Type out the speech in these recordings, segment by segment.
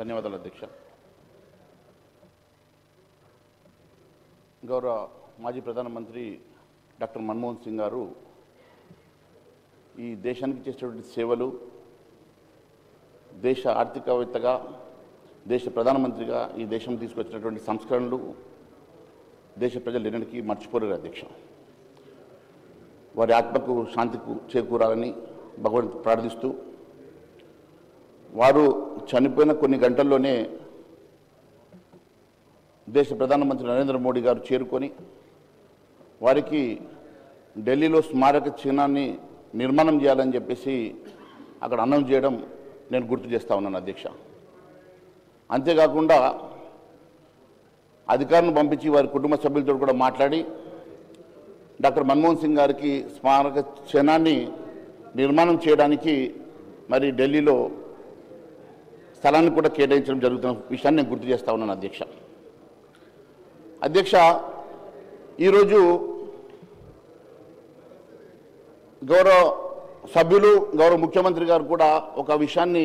ధన్యవాదాలు అధ్యక్ష. గౌరవ మాజీ ప్రధానమంత్రి డాక్టర్ మన్మోహన్ సింగ్ గారు ఈ దేశానికి చేసేటువంటి సేవలు, దేశ ఆర్థికవేత్తగా, దేశ ప్రధానమంత్రిగా ఈ దేశం తీసుకొచ్చినటువంటి సంస్కరణలు దేశ ప్రజలు ఎన్నటికీ మర్చిపోలేరు అధ్యక్ష. వారి ఆత్మకు శాంతికు చేకూరాలని భగవంతుని ప్రార్థిస్తూ, వారు చనిపోయిన కొన్ని గంటల్లోనే దేశ ప్రధానమంత్రి నరేంద్ర మోడీ గారు చేరుకొని వారికి ఢిల్లీలో స్మారక చిహ్నాన్ని నిర్మాణం చేయాలని చెప్పేసి అక్కడ అనౌన్స్ చేయడం నేను గుర్తు చేస్తా ఉన్నాను అధ్యక్ష. అంతేకాకుండా అధికారులను పంపించి వారి కుటుంబ సభ్యులతో కూడా మాట్లాడి డాక్టర్ మన్మోహన్ సింగ్ గారికి స్మారక చిహ్నాన్ని నిర్మాణం చేయడానికి మరి ఢిల్లీలో స్థలాన్ని కూడా కేటాయించడం జరుగుతున్న విషయాన్ని నేను గుర్తు చేస్తా ఉన్నాను అధ్యక్ష. అధ్యక్ష, ఈరోజు గౌరవ సభ్యులు, గౌరవ ముఖ్యమంత్రి గారు కూడా ఒక విషయాన్ని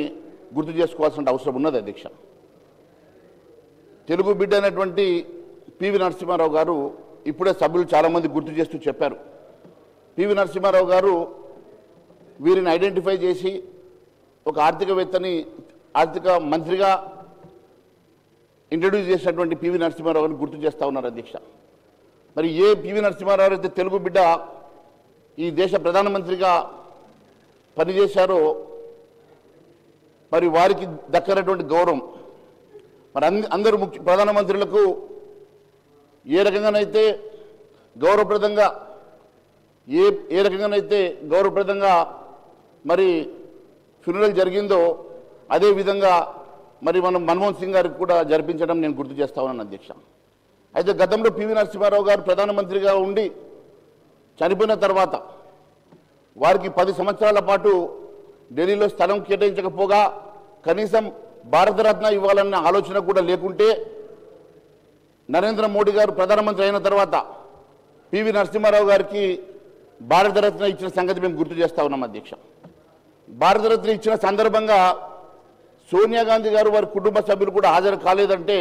గుర్తు చేసుకోవాల్సిన అవసరం ఉన్నది అధ్యక్ష. తెలుగు బిడ్డ అయినటువంటి పివి నరసింహారావు గారు ఇప్పుడే సభ్యులు చాలామంది గుర్తు చేస్తూ చెప్పారు. పివి నరసింహారావు గారు వీరిని ఐడెంటిఫై చేసి ఒక ఆర్థిక మంత్రిగా ఇంట్రడ్యూస్ చేసినటువంటి పివి నరసింహారావు గారిని గుర్తు చేస్తూ ఉన్నారు అధ్యక్ష. మరి ఏ పివి నరసింహారావు అయితే తెలుగు బిడ్డ ఈ దేశ ప్రధానమంత్రిగా పనిచేశారో మరి వారికి దక్కనటువంటి గౌరవం మరి అందరూ ప్రధానమంత్రులకు ఏ రకంగానైతే గౌరవప్రదంగా మరి ఫ్యూనరల్ జరిగిందో అదేవిధంగా మరి మనం మన్మోహన్ సింగ్ గారికి కూడా జరిపించడం నేను గుర్తు చేస్తా ఉన్నాను అధ్యక్ష. అయితే గతంలో పివి నరసింహారావు గారు ప్రధానమంత్రిగా ఉండి చనిపోయిన తర్వాత వారికి 10 సంవత్సరాల పాటు ఢిల్లీలో స్థలం కేటాయించకపోగా కనీసం భారతరత్న ఇవ్వాలన్న ఆలోచన కూడా లేకుంటే నరేంద్ర మోడీ గారు ప్రధానమంత్రి అయిన తర్వాత పివి నరసింహారావు గారికి భారతరత్న ఇచ్చిన సంగతి మేము గుర్తు చేస్తా ఉన్నాం అధ్యక్ష. భారతరత్న ఇచ్చిన సందర్భంగా సోనియా గాంధీ గారు వారి కుటుంబ సభ్యులు కూడా హాజరు కాలేదంటే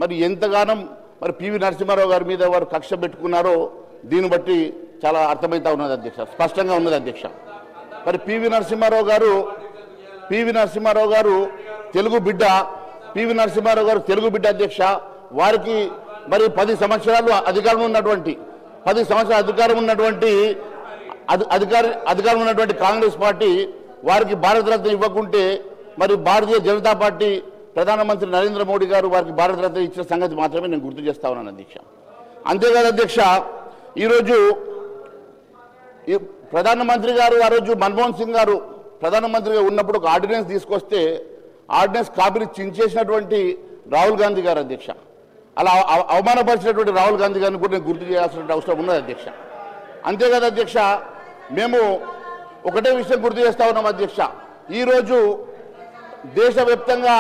మరి ఎంతగానో మరి పివి నరసింహారావు గారి మీద వారు కక్ష పెట్టుకున్నారో దీన్ని బట్టి చాలా అర్థమవుతా ఉన్నది అధ్యక్ష, స్పష్టంగా ఉన్నది అధ్యక్ష. మరి పివి నరసింహారావు గారు తెలుగు బిడ్డ, అధ్యక్ష. వారికి మరి 10 సంవత్సరాలు అధికారం ఉన్నటువంటి కాంగ్రెస్ పార్టీ వారికి భారతరత్న ఇవ్వకుంటే మరి భారతీయ జనతా పార్టీ ప్రధానమంత్రి నరేంద్ర మోడీ గారు వారికి భారతరత్న ఇచ్చిన సంగతి మాత్రమే నేను గుర్తు చేస్తా ఉన్నాను అధ్యక్ష. అంతేకాదు అధ్యక్ష, ఈరోజు ప్రధానమంత్రి గారు ఆ రోజు మన్మోహన్ సింగ్ గారు ప్రధానమంత్రిగా ఉన్నప్పుడు ఒక ఆర్డినెన్స్ తీసుకొస్తే ఆర్డినెన్స్ కాపీని చించేసినటువంటి రాహుల్ గాంధీ గారు అధ్యక్ష. అలా అవమానపరిచినటువంటి రాహుల్ గాంధీ గారిని కూడా నేను గుర్తు చేయాల్సిన అవసరం ఉన్నది అధ్యక్ష. అంతేకాదు అధ్యక్ష, మేము ఒకటే విషయం గుర్తు చేస్తా ఉన్నాం అధ్యక్ష. ఈరోజు దేశవ్యాప్తంగా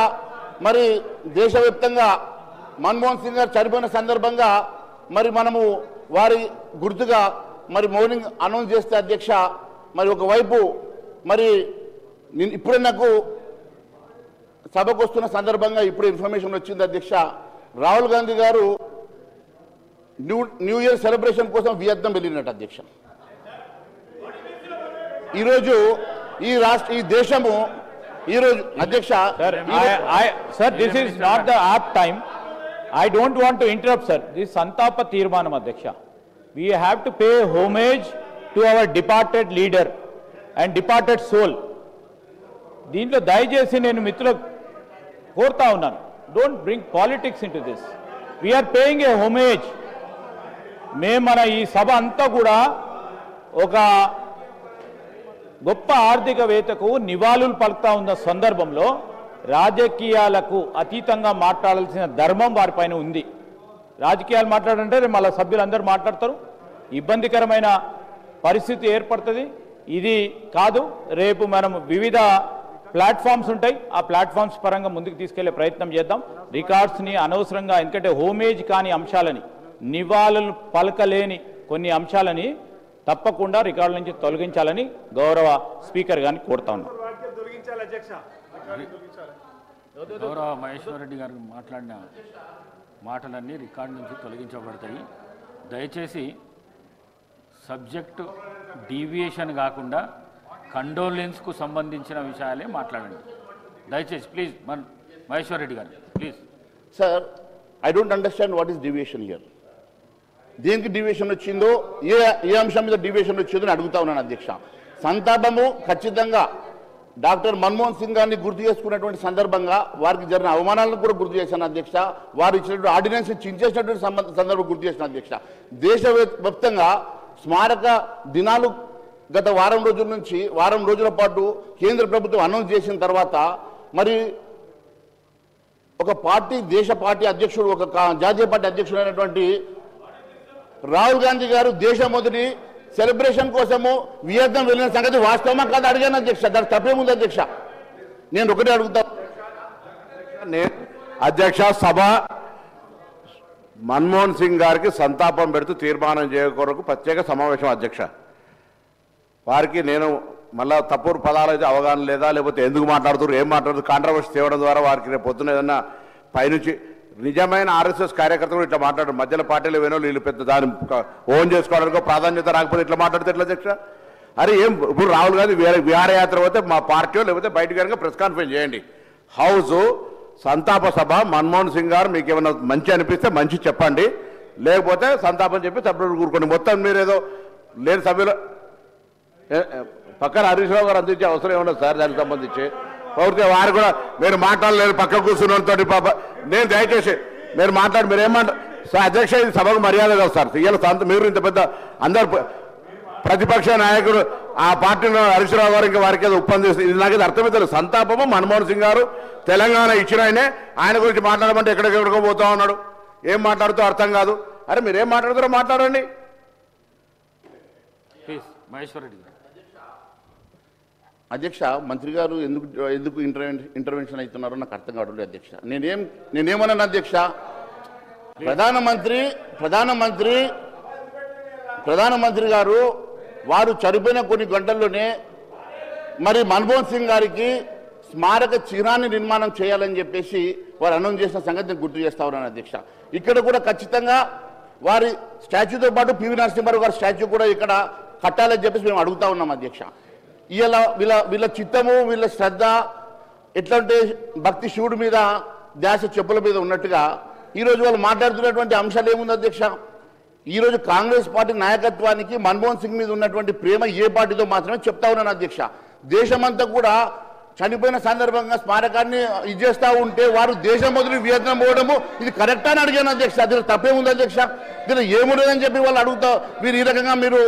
మన్మోహన్ సింగ్ గారు చనిపోయిన సందర్భంగా మరి మనము వారి గుర్తుగా మరి మౌనింగ్ అనౌన్స్ చేస్తే అధ్యక్ష, మరి ఒకవైపు మరి ఇప్పుడే నాకు సభకు వస్తున్న సందర్భంగా ఇప్పుడు ఇన్ఫర్మేషన్ వచ్చింది అధ్యక్ష, రాహుల్ గాంధీ గారు న్యూ ఇయర్ సెలబ్రేషన్ కోసం వియత్నాం వెళ్ళినట్టు అధ్యక్ష. ఈరోజు ఈ దేశము ఈరోజు అధ్యక్ష, sir this is not the app time. I don't want to interrupt, sir. This is Santapa Tirmanam, Adhyaksha. We have to pay homage to our departed leader and departed soul. Deentlo dayachesi nenu mitrulaku korta unnanu, don't bring politics into this. We are paying a homage. Mana ee sabha anta kuda oka గొప్ప ఆర్థికవేత్తకు నివాళులు పలుకుతా ఉన్న సందర్భంలో రాజకీయాలకు అతీతంగా మాట్లాడాల్సిన ధర్మం వారిపైన ఉంది. రాజకీయాలు మాట్లాడంటే మళ్ళీ సభ్యులందరూ మాట్లాడతారు, ఇబ్బందికరమైన పరిస్థితి ఏర్పడుతుంది. ఇది కాదు, రేపు మనం వివిధ ప్లాట్ఫామ్స్ ఉంటాయి, ఆ ప్లాట్ఫామ్స్ పరంగా ముందుకు తీసుకెళ్లే ప్రయత్నం చేద్దాం. రికార్డ్స్ని అనవసరంగా, ఎందుకంటే హోమేజ్ కాని అంశాలని, నివాళులు పలకలేని కొన్ని అంశాలని తప్పకుండా రికార్డుల నుంచి తొలగించాలని గౌరవ స్పీకర్ గారిని కోరుతా ఉన్నాం. గౌరవ మహేశ్వర్ రెడ్డి గారు మాట్లాడిన మాటలన్నీ రికార్డు నుంచి తొలగించబడతాయి. దయచేసి సబ్జెక్టు డీవియేషన్ కాకుండా కండోలెన్స్కు సంబంధించిన విషయాలే మాట్లాడండి దయచేసి. ప్లీజ్ మహేశ్వర్ రెడ్డి గారు please. Sir, I don't understand what is deviation here. దేనికి డివియేషన్ వచ్చిందో, ఏ అంశం మీద డివియేషన్ వచ్చిందో అని అడుగుతా ఉన్నాను అధ్యక్ష. సంతాపము ఖచ్చితంగా డాక్టర్ మన్మోహన్ సింగ్ గారిని గుర్తు చేసుకున్నటువంటి సందర్భంగా వారికి జరిగిన అవమానాలను కూడా గుర్తు చేశాను అధ్యక్ష. వారు ఇచ్చినటువంటి ఆర్డినెన్స్ చించేసినటువంటి సందర్భం గుర్తు చేసిన అధ్యక్ష. దేశవ్యాప్తంగా స్మారక దినాలు గత వారం రోజుల పాటు కేంద్ర ప్రభుత్వం అనౌన్స్ చేసిన తర్వాత మరి ఒక పార్టీ, దేశ పార్టీ అధ్యక్షుడు, ఒక జాతీయ పార్టీ అధ్యక్షుడు అయినటువంటి రాహుల్ గాంధీ గారు దేశం మొదటి సెలబ్రేషన్ కోసము వియత్నాం వెళ్ళిన సంగతి వాస్తవమా కాదు అడిగాను అధ్యక్ష. దానికి తప్పేముంది అధ్యక్ష? నేను ఒకటే అడుగుతా అధ్యక్ష, సభ మన్మోహన్ సింగ్ గారికి సంతాపం పెడుతూ తీర్మానం చేయకొరకు ప్రత్యేక సమావేశం అధ్యక్ష. వారికి నేను మళ్ళా తప్పుడు పదాలు అయితే అవగాహన లేదా, లేకపోతే ఎందుకు మాట్లాడుతున్నారు, ఏం మాట్లాడుతున్నారు, కాంట్రవర్సీ తేవడం ద్వారా వారికి రేపు పొద్దున ఏదన్నా పైనుంచి నిజమైన ఆర్ఎస్ఎస్ కార్యకర్తలు ఇట్లా మాట్లాడరు. మధ్యలో పార్టీలు వేనో వీళ్ళు పెద్ద దాన్ని ఓన్ చేసుకోవడానికి ప్రాధాన్యత రాకపోతే ఇట్లా మాట్లాడితే ఎట్లా అధ్యక్ష? అరే ఏం ఇప్పుడు రాహుల్ గాంధీ విహారయాత్ర పోతే మా పార్టీ లేకపోతే బయటకు కనుక ప్రెస్ కాన్ఫరెన్స్ చేయండి. హౌస్ సంతాప సభ మన్మోహన్ సింగ్ గారు మీకు ఏమైనా మంచి అనిపిస్తే మంచి చెప్పండి, లేకపోతే సంతాపం చెప్పి సభ్యులు కూరుకోండి. మొత్తం మీరు ఏదో లేని సభ్యులు పక్కన హరీష్ రావు గారు అందించే అవసరం ఏమన్నా సార్ దానికి సంబంధించి పూర్తిగా వారు కూడా మీరు మాట్లాడలేరు పక్క కూర్చున్నతో పాప. నేను దయచేసి మీరు ఏమంటారు సార్ అధ్యక్ష, ఇది సభకు మర్యాద కదా సార్. ఇవాళ మీరు ఇంత పెద్ద అందరు ప్రతిపక్ష నాయకుడు ఆ పార్టీలో హరీష్ రావు గారు ఇంకా వారికి ఏదో ఒప్పందిస్తుంది. ఇది నాకు అర్థమవుతుంది. సంతాపము మన్మోహన్ సింగ్ గారు తెలంగాణ ఇచ్చిన ఆయన గురించి మాట్లాడమంటే ఎక్కడికెక్కడికో పోతా ఉన్నాడు. ఏం మాట్లాడుతూ అర్థం కాదు. అరే మీరేం మాట్లాడుతారో మాట్లాడండి ప్లీజ్. మహేశ్వర్ రెడ్డి గారు. అధ్యక్ష, మంత్రి గారు ఎందుకు ఇంటర్వెన్షన్ అవుతున్నారో నాకు అర్థం కావడం లేదు అధ్యక్ష. నేనేమన్నాను అధ్యక్ష? ప్రధానమంత్రి గారు వారు చనిపోయిన కొన్ని గంటల్లోనే మరి మన్మోహన్ సింగ్ గారికి స్మారక చిహ్నాన్ని నిర్మాణం చేయాలని చెప్పేసి వారు అనౌన్స్ చేసిన సంగతిని గుర్తు చేస్తా ఉన్నాను అధ్యక్ష. ఇక్కడ కూడా ఖచ్చితంగా వారి స్టాచ్యూతో పాటు పివి నరసింహారావు గారి స్టాచ్యూ కూడా ఇక్కడ కట్టాలని చెప్పేసి మేము అడుగుతా ఉన్నాం అధ్యక్ష. ఇలా వీళ్ళ చిత్తము, వీళ్ళ శ్రద్ధ ఎట్లా అంటే భక్తి శివుడి మీద ధ్యాస చెప్పుల మీద ఉన్నట్టుగా ఈరోజు వాళ్ళు మాట్లాడుతున్నటువంటి అంశాలు ఏముంది అధ్యక్ష? ఈరోజు కాంగ్రెస్ పార్టీ నాయకత్వానికి మన్మోహన్ సింగ్ మీద ఉన్నటువంటి ప్రేమ ఏ పార్టీతో మాత్రమే చెప్తా ఉన్నాను అధ్యక్ష. దేశమంతా కూడా చనిపోయిన సందర్భంగా స్మారకాన్ని ఇచ్చేస్తూ ఉంటే వారు దేశం మొదలు వియత్నాం పోవడము ఇది కరెక్టా అని అడిగాను అధ్యక్ష. దీనికి తప్పేముంది అధ్యక్ష? దీనికి ఏముండదని చెప్పి వాళ్ళు అడుగుతా మీరు ఈ రకంగా మీరు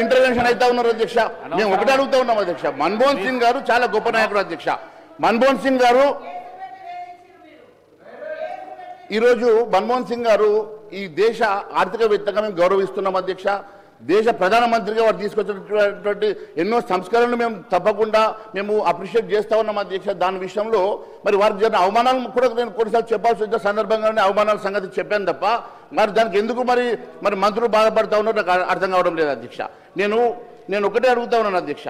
ఇంటర్వెన్షన్ అవుతా ఉన్నారు అధ్యక్ష. మేము ఒకటి అడుగుతా ఉన్నాం అధ్యక్ష. మన్మోహన్ సింగ్ గారు చాలా గొప్ప నాయకుడు అధ్యక్ష. మన్మోహన్ సింగ్ గారు ఈ దేశ ఆర్థికవేత్తగా మేము గౌరవిస్తున్నాం అధ్యక్ష. దేశ ప్రధానమంత్రిగా వారు తీసుకొచ్చినటువంటి ఎన్నో సంస్కరణలు మేము తప్పకుండా అప్రిషియేట్ చేస్తూ ఉన్నాం అధ్యక్ష. దాని విషయంలో మరి వారికి జరిగిన అవమానాలను కూడా నేను కొన్నిసార్లు చెప్పాల్సి వచ్చిన సందర్భంగానే అవమానాల సంగతి చెప్పాను తప్ప మరి దానికి ఎందుకు మరి మంత్రులు బాధపడతా ఉన్నారో నాకు అర్థం కావడం లేదు అధ్యక్ష. నేను ఒకటే అడుగుతా ఉన్నాను అధ్యక్ష.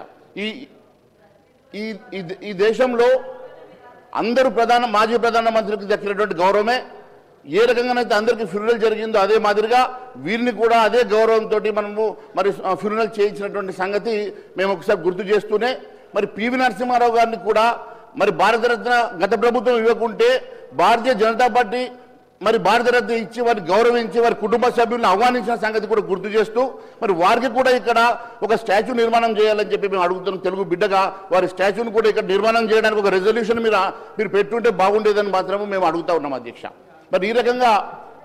ఈ దేశంలో అందరూ మాజీ ప్రధానమంత్రికి దక్కినటువంటి గౌరవమే ఏ రకంగానైతే అందరికీ ఫ్యూనరల్ జరిగిందో అదే మాదిరిగా వీరిని కూడా అదే గౌరవంతో మరి ఫ్యూనరల్ చేయించినటువంటి సంగతి మేము ఒకసారి గుర్తు చేస్తూనే మరి పివి నరసింహారావు గారిని కూడా మరి భారతరత్న గత ప్రభుత్వం ఇవ్వకుంటే భారతీయ జనతా పార్టీ మరి భారతరత్న ఇచ్చి వారిని గౌరవించి వారి కుటుంబ సభ్యులను ఆహ్వానించిన సంగతి కూడా గుర్తు చేస్తూ మరి వారికి కూడా ఇక్కడ ఒక స్టాచ్యూ నిర్మాణం చేయాలని చెప్పి మేము అడుగుతున్నాం. తెలుగు బిడ్డగా వారి స్టాచ్యూని కూడా ఇక్కడ నిర్మాణం చేయడానికి ఒక రెజల్యూషన్ మీరు పెట్టుంటే బాగుండేదని మాత్రమే మేము అడుగుతా ఉన్నాం అధ్యక్ష. మరి ఈ రకంగా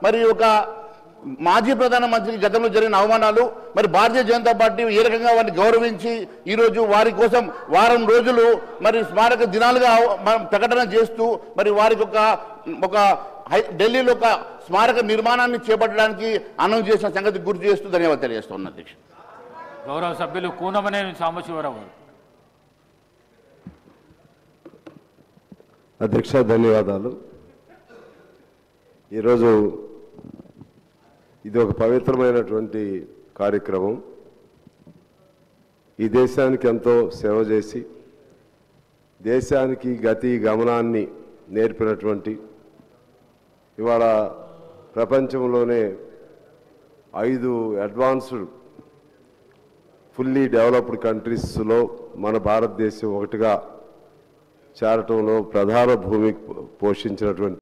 మరి ఒక మాజీ ప్రధానమంత్రికి గతంలో జరిగిన అవమానాలు మరి భారతీయ జనతా పార్టీ ఏ రకంగా వారిని గౌరవించి ఈరోజు వారి కోసం వారం రోజులు మరి స్మారక దినాలుగా ప్రకటన చేస్తూ మరి వారికి ఒక ఢిల్లీలో ఒక స్మారక నిర్మాణాన్ని చేపట్టడానికి అనౌన్స్ చేసిన సంగతి గుర్తు చేస్తూ ధన్యవాదాలు తెలియజేస్తున్నాను అధ్యక్ష. గౌరవ సభ్యులు కూనమనేని సాంబశివరావు గారు. అధ్యక్ష ధన్యవాదాలు. ఈరోజు ఇది ఒక పవిత్రమైనటువంటి కార్యక్రమం. ఈ దేశానికి ఎంతో సేవ చేసి దేశానికి గమనాన్ని నేర్పినటువంటి ఇవాళ ప్రపంచంలోనే 5 అడ్వాన్స్డ్ ఫుల్లీ డెవలప్డ్ కంట్రీస్లో మన భారతదేశం ఒకటిగా చేరటంలో ప్రధాన భూమి పోషించినటువంటి